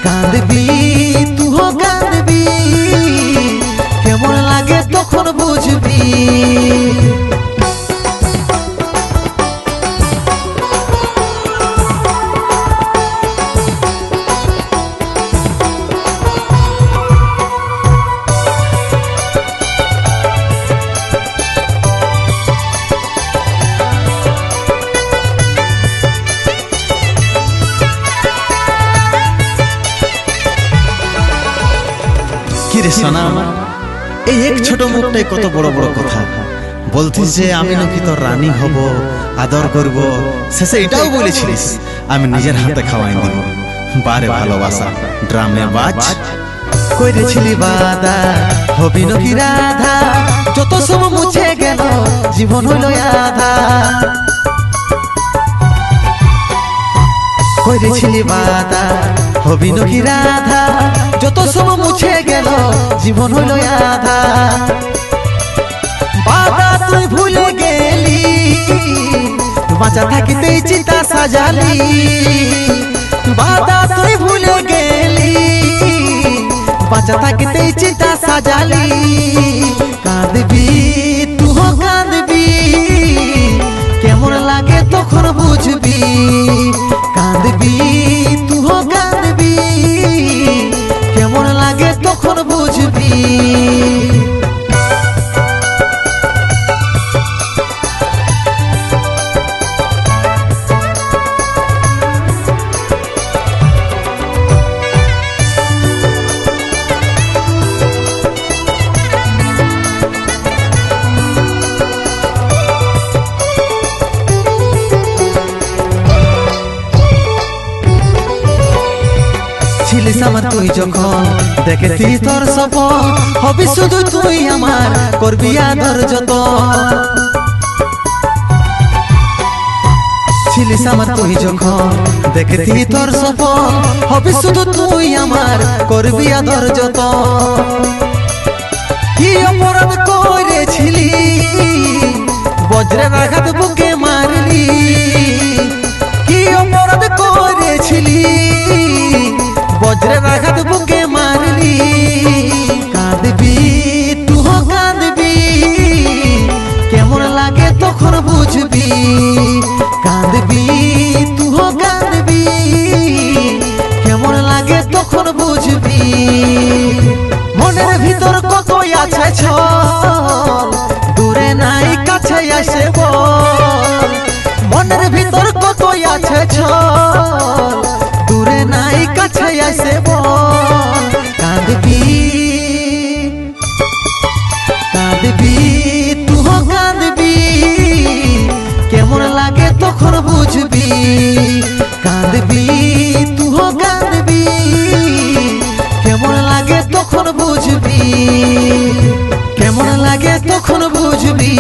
কাঁদবি তুহো কাঁদবি, কেমন লাগে তখন বুঝবি। কিরে সোনা, এই এক ছোট মুখটাই কত বড় বড় কথা বলতিস যে আমি নাকি তোর রানী হব, আদর করব, শেষে এটাও বলেছিলিস আমি নিজের হাতে খাওয়াই দিব। বারে ভালোবাসা ড্রামে বাজ করেছিলি বাদা হবি নাকি রাধা, যত সব মুছে গেল জীবন হইল আধা। করেছিলি বাদা হবি নাকি রাধা, যত সব মুছে গেল জীবন হইল আধা। বাদা তুই ভুলে গেলি, বাঁচা থাকিতেই চিন্তা সাজালি। বাদা তুই ভুলে গেলি, বাঁচা থাকিতেই চিন্তা সাজালি। কাঁদবি তুহো কাঁদবি, কেমন লাগে তখন বুঝবি। কাঁদবি তুহো কাঁদবি, কেমন লাগে তখন বুঝবি। ছিলিস আমার তুই যখন দেখেছি তোর সপন, হবি শুধু তুই আমার, করবি আদর যত। ছিলিস আমার তুই যখন দেখেছি তোর সপন, হবি শুধু তুই আমার, করবি আদর যত। কি অপরাধ করেছিলি, বজ্রের আঘাত বুকে মারলি। কি অপরাধ করেছিলি, বজ্রের আঘাত বুকে মারলি। কাঁদবি তুহো কাঁদবি, কেমন লাগে তখন বুঝবি। কাঁদবি তুহো কাঁদবি, কেমন লাগে তখন বুঝবি। মনের ভিতর কত আছে ছল, দূরে নাই কাছে আসে বল। মনের ভিতর কত আছে ছল, দূরে নাই কাছে আসে বল। কাঁদবি কাঁদবি তুহো কাঁদবি, কেমন লাগে তখন বুঝবি। কাঁদবি তুহো কাঁদবি, কেমন লাগে তখন বুঝবি। কেমন লাগে তখন বুঝবি,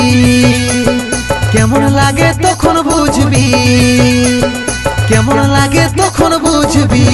কেমন লাগে তখন বুঝবি, কেমন লাগে তখন বুঝবি।